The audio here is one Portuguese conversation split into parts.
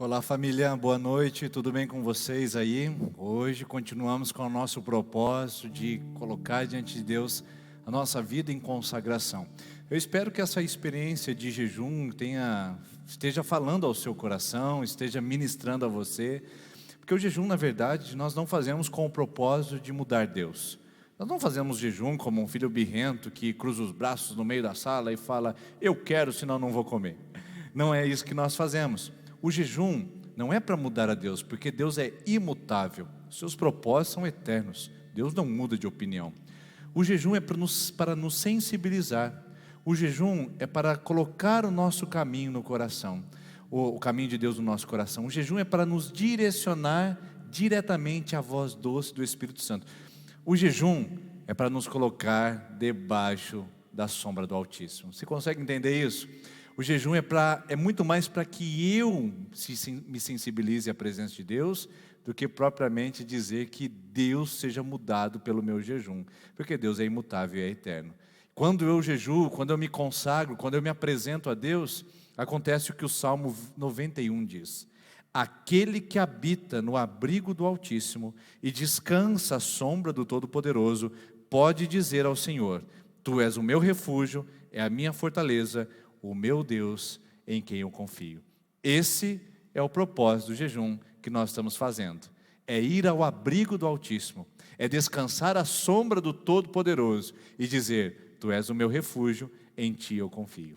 Olá família, boa noite, tudo bem com vocês aí? Hoje continuamos com o nosso propósito de colocar diante de Deus a nossa vida em consagração. Eu espero que essa experiência de jejum esteja falando ao seu coração, esteja ministrando a você, porque o jejum, na verdade, nós não fazemos com o propósito de mudar Deus. Nós não fazemos jejum como um filho birrento que cruza os braços no meio da sala e fala: eu quero, senão não vou comer. Não é isso que nós fazemos. O jejum não é para mudar a Deus, porque Deus é imutável, seus propósitos são eternos, Deus não muda de opinião. O jejum é para nos sensibilizar, o jejum é para colocar o nosso caminho no coração, o caminho de Deus no nosso coração. O jejum é para nos direcionar diretamente à voz doce do Espírito Santo. O jejum é para nos colocar debaixo da sombra do Altíssimo. Você consegue entender isso? O jejum é muito mais para que eu me sensibilize à presença de Deus, do que propriamente dizer que Deus seja mudado pelo meu jejum, porque Deus é imutável e é eterno. Quando eu jejuo, quando eu me consagro, quando eu me apresento a Deus, acontece o que o Salmo 91 diz: aquele que habita no abrigo do Altíssimo e descansa à sombra do Todo-Poderoso, pode dizer ao Senhor: Tu és o meu refúgio, é a minha fortaleza, o meu Deus em quem eu confio. Esse é o propósito do jejum que nós estamos fazendo. É ir ao abrigo do Altíssimo, é descansar à sombra do Todo-Poderoso e dizer: Tu és o meu refúgio, em ti eu confio.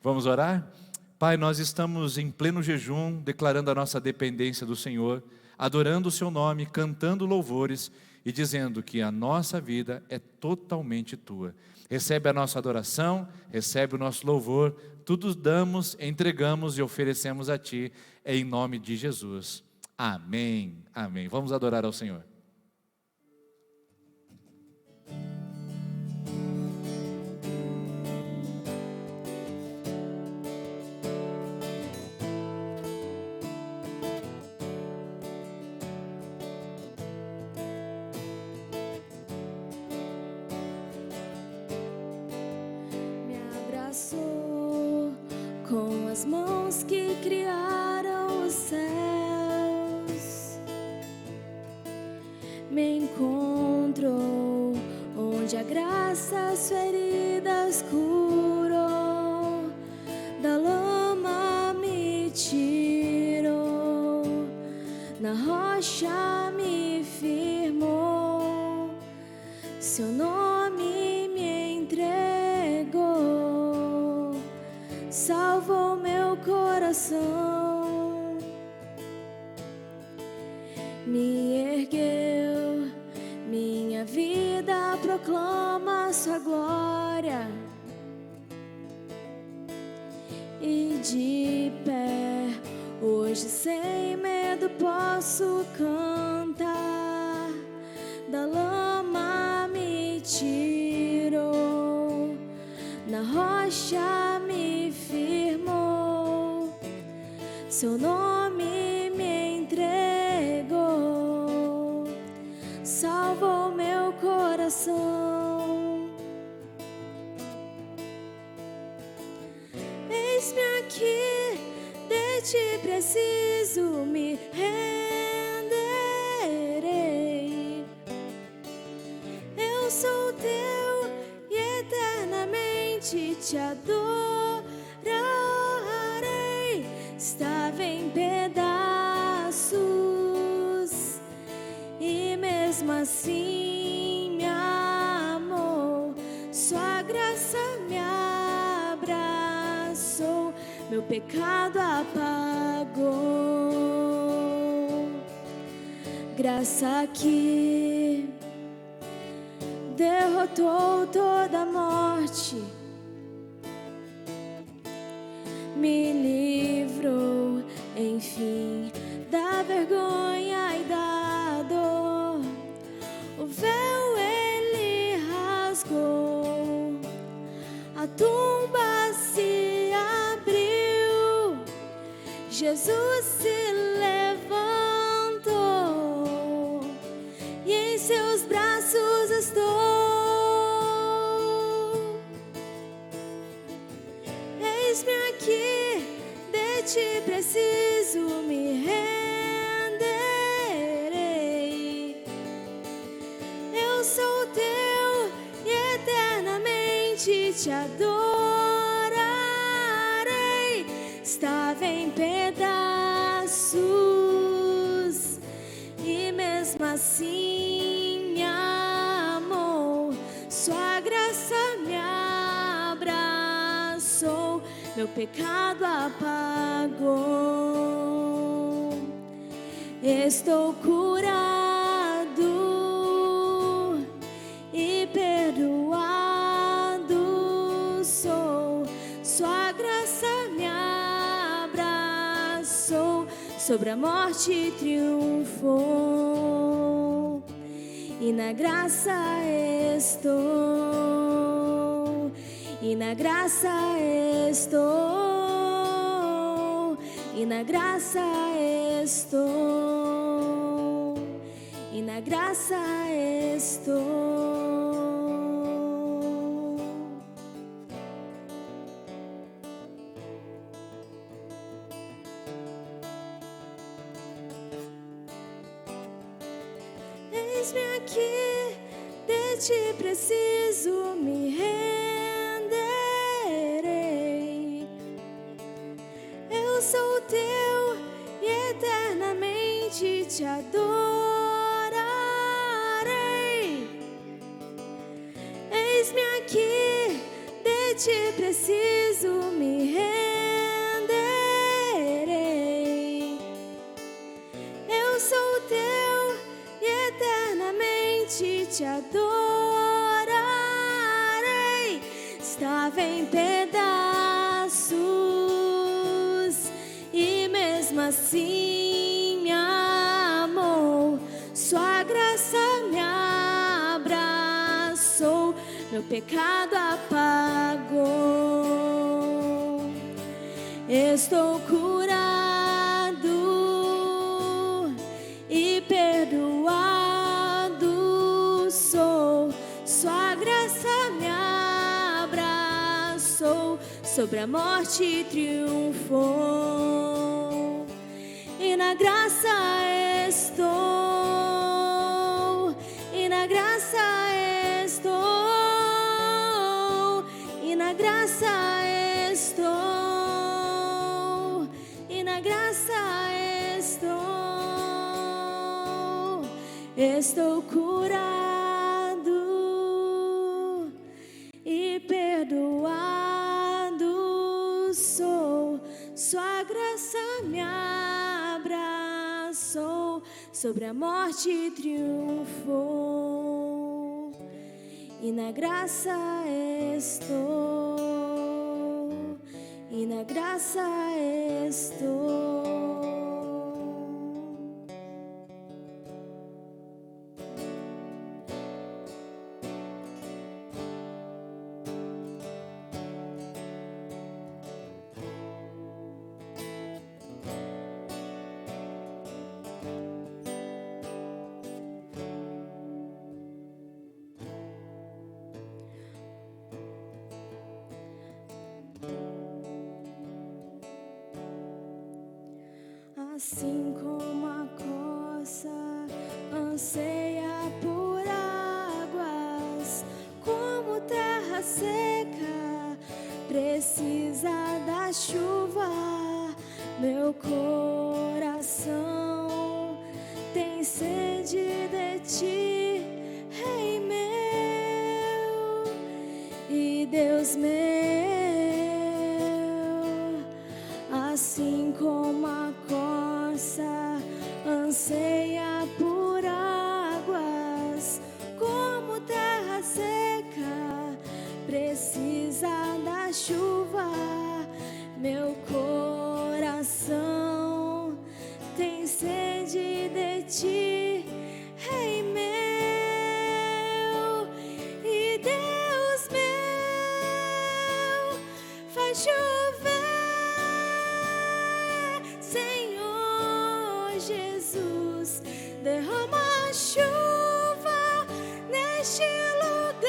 Vamos orar? Pai, nós estamos em pleno jejum, declarando a nossa dependência do Senhor, adorando o seu nome, cantando louvores e dizendo que a nossa vida é totalmente tua. Recebe a nossa adoração, recebe o nosso louvor, tudo damos, entregamos e oferecemos a ti, em nome de Jesus. Amém, amém. Vamos adorar ao Senhor. Com as mãos que criaram os céus, me encontrou onde a graça as feridas curou, da lama me tirou, na rocha me firmou, seu nome me entregou, salvou meu coração, me ergueu, minha vida proclama sua glória, e de pé, hoje sem medo posso cantar, da lama me tirou, na rocha me firmou, seu nome me entregou, salvou meu coração. Eis-me aqui, de ti preciso, me renderei. Eu sou teu e eternamente te adorarei. Estava em pedaços e mesmo assim me amou, sua graça me abraçou, meu pecado apagou. Graça que derrotou toda a morte, me livrou, enfim, da vergonha e da dor. O véu ele rasgou, a tumba se abriu, Jesus se levantou e em seus braços estou. Eis-me aqui, de ti preciso me renderei. Eu sou teu e eternamente te adorarei. Estava em pedaços e mesmo assim me amou. Sua graça me abraçou, meu pecado apagou. Estou curado e perdoado sou. Sua graça me abraçou, sobre a morte triunfou. E na graça estou, e na graça estou, e na graça estou, e na graça estou. Eis-me aqui, de ti preciso me renderei. Eu sou teu e eternamente te adorarei. Eis-me aqui, de ti preciso me renderei. Eu sou teu e eternamente te adorarei. Estava em pedaços e mesmo assim me amou. Sua graça me abraçou, meu pecado apagou. Estou curado e perdoado sou. Sua graça me abraçou, sobre a morte triunfou. E na graça estou, e na graça estou, e na graça estou, e na graça estou. Estou curado e perdoado sou. Sua graça me abraçou, sobre a morte triunfou. E na graça estou, e na graça estou. Assim como a coça anseia por águas, como terra seca precisa da chuva, meu coração tem sede de ti, Rei meu e Deus meu. Assim como a coça anseia por águas, como terra seca precisa da chuva, meu coração tem sede de ti, Rei meu e Deus meu. Faz chover, Senhor Jesus, derrama chuva neste lugar.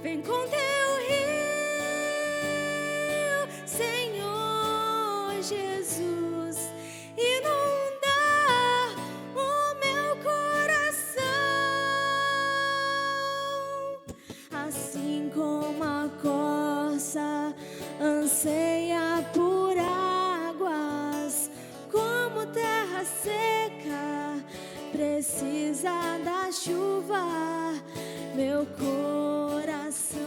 Vem com teu rio, Senhor. precisa da chuva, meu coração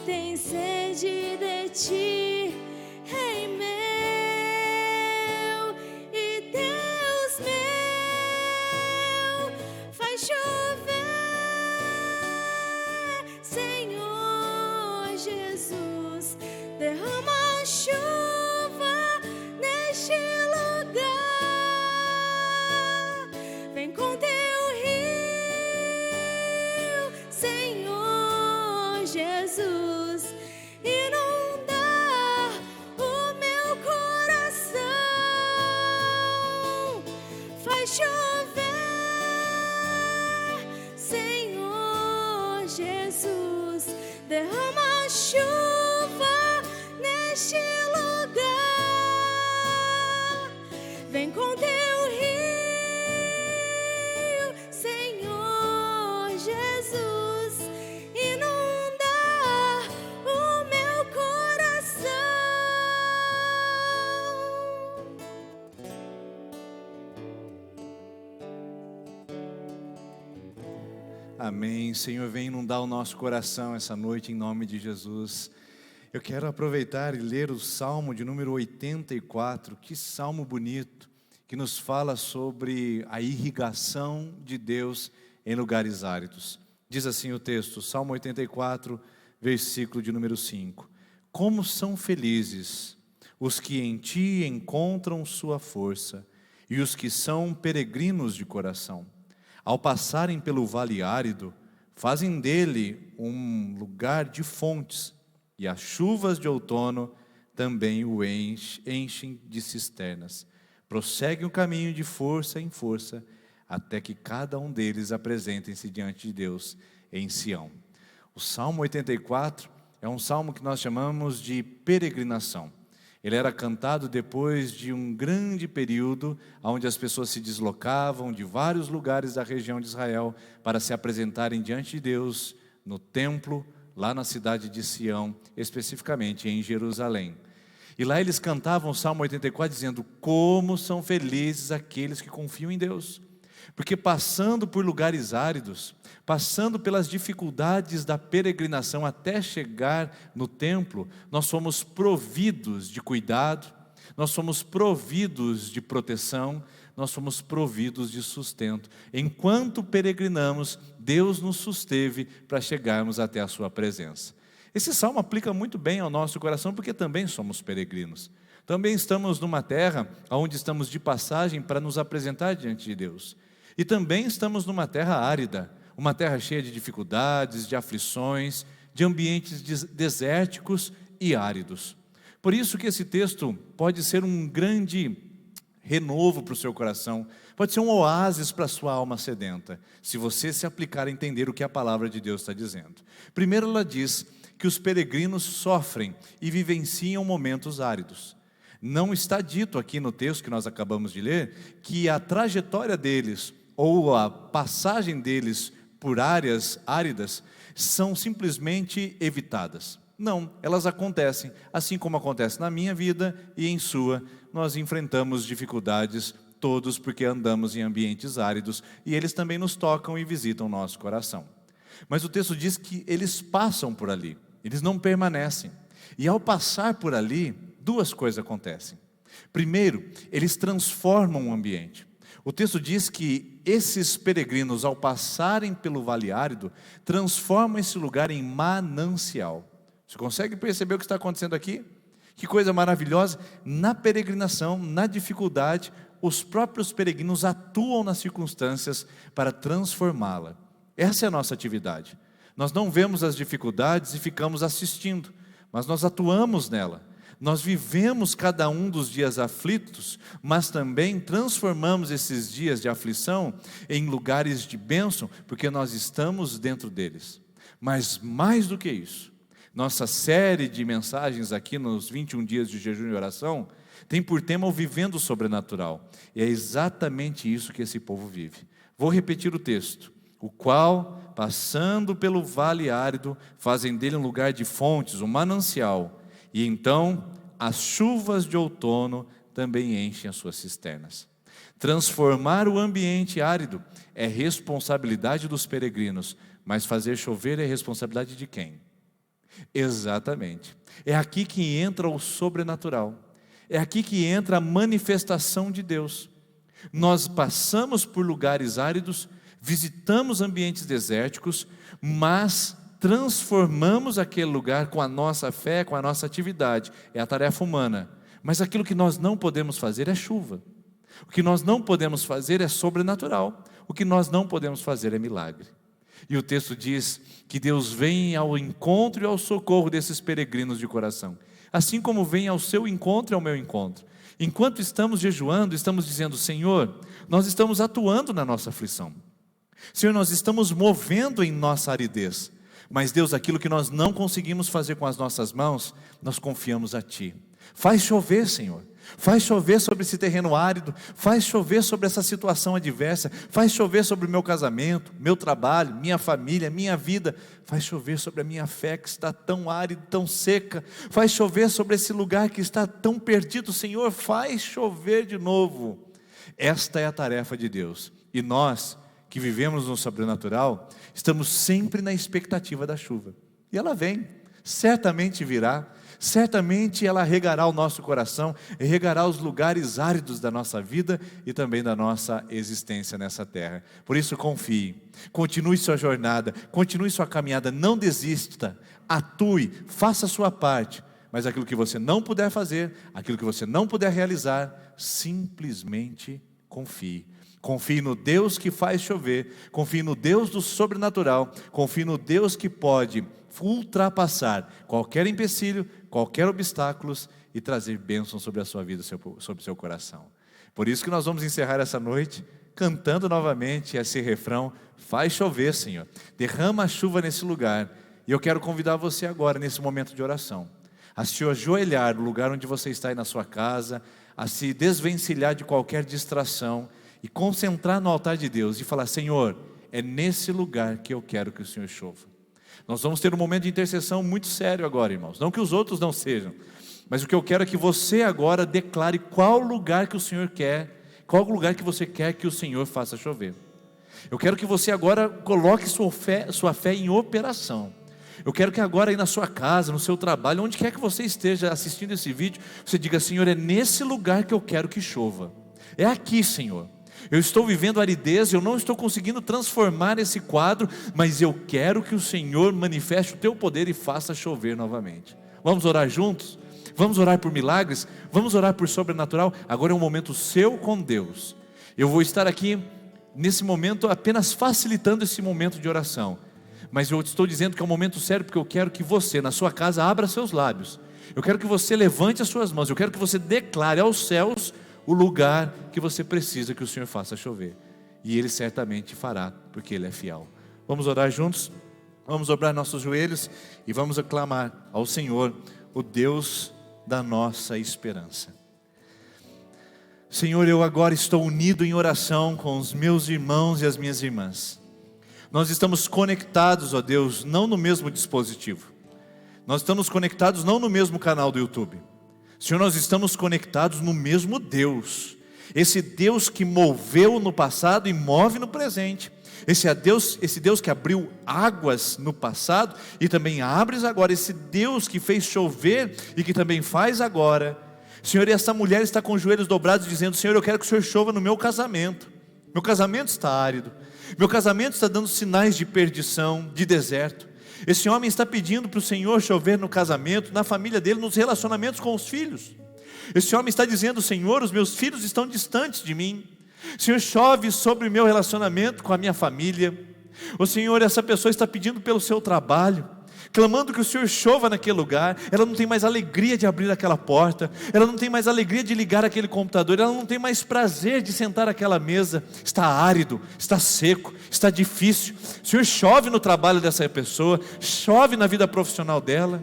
tem sede de ti, Rei meu e Deus meu. Faz chover, Senhor Jesus, derrama chuva neste lugar. Vem com teu rio, Senhor Jesus, inundar o meu coração. Faz chover, Senhor Jesus, derrama chuva neste lugar. Vem com teu rio, Senhor Jesus, inundar o meu coração. Amém. Senhor, vem inundar o nosso coração essa noite em nome de Jesus. Eu quero aproveitar e ler o Salmo de número 84. Que salmo bonito, que nos fala sobre a irrigação de Deus em lugares áridos. Diz assim o texto, Salmo 84, versículo de número 5. Como são felizes os que em ti encontram sua força e os que são peregrinos de coração. Ao passarem pelo vale árido, fazem dele um lugar de fontes, e as chuvas de outono também o enchem de cisternas. Prosseguem o caminho de força em força, até que cada um deles apresentem-se diante de Deus em Sião. O Salmo 84 é um salmo que nós chamamos de peregrinação. Ele era cantado depois de um grande período onde as pessoas se deslocavam de vários lugares da região de Israel para se apresentarem diante de Deus no templo, lá na cidade de Sião, especificamente em Jerusalém. E lá eles cantavam o Salmo 84 dizendo: como são felizes aqueles que confiam em Deus. Porque passando por lugares áridos, passando pelas dificuldades da peregrinação até chegar no templo, nós somos providos de cuidado, nós somos providos de proteção, nós somos providos de sustento. Enquanto peregrinamos, Deus nos susteve para chegarmos até a sua presença. Esse salmo aplica muito bem ao nosso coração, porque também somos peregrinos. Também estamos numa terra onde estamos de passagem para nos apresentar diante de Deus. E também estamos numa terra árida, uma terra cheia de dificuldades, de aflições, de ambientes desérticos e áridos. Por isso que esse texto pode ser um grande renovo para o seu coração, pode ser um oásis para a sua alma sedenta, se você se aplicar a entender o que a palavra de Deus está dizendo. Primeiro ela diz que os peregrinos sofrem e vivenciam momentos áridos. Não está dito aqui no texto que nós acabamos de ler, que a trajetória deles, ou a passagem deles por áreas áridas, são simplesmente evitadas. Não, elas acontecem, assim como acontece na minha vida e em sua. Nós enfrentamos dificuldades todos porque andamos em ambientes áridos, e eles também nos tocam e visitam o nosso coração. Mas o texto diz que eles passam por ali, eles não permanecem. E ao passar por ali, duas coisas acontecem. Primeiro, eles transformam o ambiente. O texto diz que esses peregrinos, ao passarem pelo vale árido, transformam esse lugar em manancial. Você consegue perceber o que está acontecendo aqui? Que coisa maravilhosa! Na peregrinação, na dificuldade, os próprios peregrinos atuam nas circunstâncias para transformá-la. Essa é a nossa atividade. Nós não vemos as dificuldades e ficamos assistindo, mas nós atuamos nela. Nós vivemos cada um dos dias aflitos, mas também transformamos esses dias de aflição em lugares de bênção, porque nós estamos dentro deles. Mas mais do que isso, nossa série de mensagens aqui nos 21 dias de jejum e oração tem por tema o vivendo o sobrenatural. E é exatamente isso que esse povo vive. Vou repetir o texto. O qual, passando pelo vale árido, fazem dele um lugar de fontes, um manancial. E então, as chuvas de outono também enchem as suas cisternas. Transformar o ambiente árido é responsabilidade dos peregrinos, mas fazer chover é responsabilidade de quem? Exatamente. É aqui que entra o sobrenatural. É aqui que entra a manifestação de Deus. Nós passamos por lugares áridos, visitamos ambientes desérticos, mas transformamos aquele lugar com a nossa fé, com a nossa atividade. É a tarefa humana. Mas aquilo que nós não podemos fazer é chuva. O que nós não podemos fazer é sobrenatural. O que nós não podemos fazer é milagre. E o texto diz que Deus vem ao encontro e ao socorro desses peregrinos de coração. Assim como vem ao seu encontro e ao meu encontro. Enquanto estamos jejuando, estamos dizendo: Senhor, nós estamos atuando na nossa aflição. Senhor, nós estamos movendo em nossa aridez. Mas Deus, aquilo que nós não conseguimos fazer com as nossas mãos, nós confiamos a Ti. Faz chover, Senhor. Faz chover sobre esse terreno árido, faz chover sobre essa situação adversa, faz chover sobre o meu casamento, meu trabalho, minha família, minha vida, faz chover sobre a minha fé que está tão árida, tão seca, faz chover sobre esse lugar que está tão perdido, Senhor, faz chover de novo. Esta é a tarefa de Deus, e nós que vivemos no sobrenatural, estamos sempre na expectativa da chuva, e ela vem, certamente virá. Certamente ela regará o nosso coração, regará os lugares áridos da nossa vida e também da nossa existência nessa terra. Por isso confie, continue sua jornada, continue sua caminhada, não desista, atue, faça a sua parte. Mas aquilo que você não puder fazer, aquilo que você não puder realizar, simplesmente confie. Confie no Deus que faz chover, confie no Deus do sobrenatural, confie no Deus que pode ultrapassar qualquer empecilho, qualquer obstáculo e trazer bênção sobre a sua vida, sobre o seu coração. Por isso que nós vamos encerrar essa noite cantando novamente esse refrão: faz chover, Senhor, derrama a chuva nesse lugar. E eu quero convidar você agora, nesse momento de oração, a se ajoelhar no lugar onde você está aí na sua casa, a se desvencilhar de qualquer distração e concentrar no altar de Deus e falar: Senhor, é nesse lugar que eu quero que o Senhor chova. Nós vamos ter um momento de intercessão muito sério agora, irmãos. Não que os outros não sejam, mas o que eu quero é que você agora declare qual lugar que o Senhor quer, qual lugar que você quer que o Senhor faça chover. Eu quero que você agora coloque sua fé em operação. Eu quero que agora aí na sua casa, no seu trabalho, onde quer que você esteja assistindo esse vídeo, você diga: Senhor, é nesse lugar que eu quero que chova. É aqui, Senhor. Eu estou vivendo aridez, eu não estou conseguindo transformar esse quadro, mas eu quero que o Senhor manifeste o teu poder e faça chover novamente. Vamos orar juntos? Vamos orar por milagres? Vamos orar por sobrenatural? Agora é um momento seu com Deus. Eu vou estar aqui nesse momento apenas facilitando esse momento de oração, mas eu estou dizendo que é um momento sério, porque eu quero que você na sua casa abra seus lábios. Eu quero que você levante as suas mãos, eu quero que você declare aos céus o lugar que você precisa que o Senhor faça chover. E Ele certamente fará, porque Ele é fiel. Vamos orar juntos? Vamos dobrar nossos joelhos e vamos aclamar ao Senhor, o Deus da nossa esperança. Senhor, eu agora estou unido em oração com os meus irmãos e as minhas irmãs. Nós estamos conectados, ó Deus, não no mesmo dispositivo. Nós estamos conectados não no mesmo canal do YouTube. Senhor, nós estamos conectados no mesmo Deus. Esse Deus que moveu no passado e move no presente. Esse Deus que abriu águas no passado e também abre agora. Esse Deus que fez chover e que também faz agora. Senhor, e essa mulher está com os joelhos dobrados dizendo: Senhor, eu quero que o Senhor chova no meu casamento. Meu casamento está árido. Meu casamento está dando sinais de perdição, de deserto. Esse homem está pedindo para o Senhor chover no casamento, na família dele, nos relacionamentos com os filhos. Esse homem está dizendo: Senhor, os meus filhos estão distantes de mim. Senhor, chove sobre o meu relacionamento com a minha família. O Senhor, essa pessoa está pedindo pelo seu trabalho, clamando que o Senhor chova naquele lugar. Ela não tem mais alegria de abrir aquela porta, ela não tem mais alegria de ligar aquele computador, ela não tem mais prazer de sentar àquela mesa. Está árido, está seco, está difícil. O Senhor, chove no trabalho dessa pessoa, chove na vida profissional dela.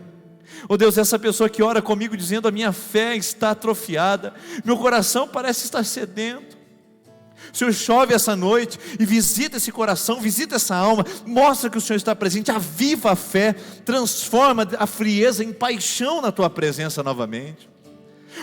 Oh Deus, essa pessoa que ora comigo dizendo: a minha fé está atrofiada, meu coração parece estar sedento. O Senhor, chove essa noite e visita esse coração, visita essa alma, mostra que o Senhor está presente, aviva a fé, transforma a frieza em paixão na tua presença novamente.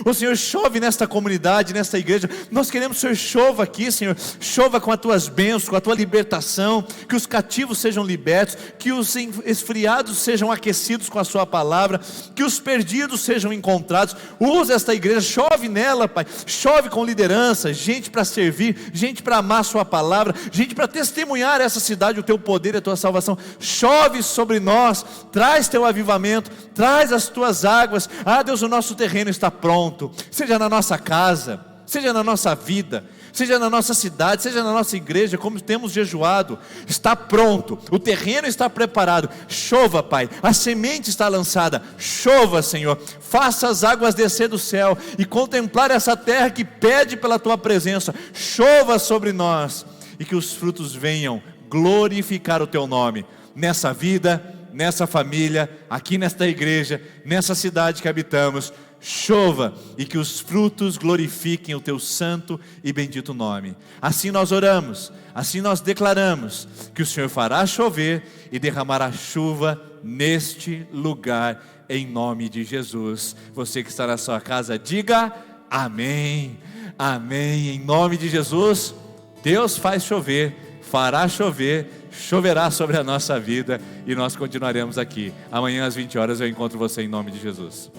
O Senhor chove nesta comunidade, nesta igreja. Nós queremos que o Senhor chova aqui, Senhor. Chova com as tuas bênçãos, com a tua libertação. Que os cativos sejam libertos, que os esfriados sejam aquecidos com a sua palavra, que os perdidos sejam encontrados. Usa esta igreja, chove nela, Pai. Chove com liderança, gente para servir, gente para amar a sua palavra, gente para testemunhar essa cidade, o teu poder e a tua salvação. Chove sobre nós, traz teu avivamento, traz as tuas águas. Deus, o nosso terreno está pronto, seja na nossa casa, seja na nossa vida, seja na nossa cidade, seja na nossa igreja, como temos jejuado, está pronto, o terreno está preparado. Chova, Pai, a semente está lançada. Chova, Senhor, faça as águas descer do céu e contemplar essa terra que pede pela tua presença. Chova sobre nós e que os frutos venham glorificar o teu nome nessa vida, nessa família, aqui nesta igreja, nessa cidade que habitamos. Chova e que os frutos glorifiquem o teu santo e bendito nome. Assim nós oramos, assim nós declaramos que o Senhor fará chover e derramará chuva neste lugar, em nome de Jesus. Você que está na sua casa, diga amém, amém. Em nome de Jesus, Deus faz chover, fará chover, choverá sobre a nossa vida e nós continuaremos aqui. Amanhã às 20 horas eu encontro você em nome de Jesus.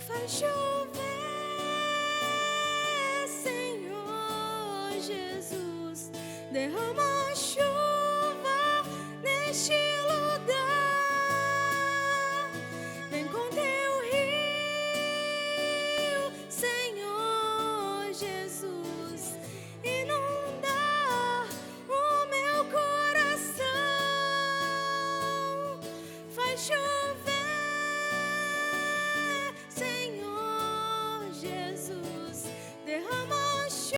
Faz chover, Senhor Jesus, derrama chuva.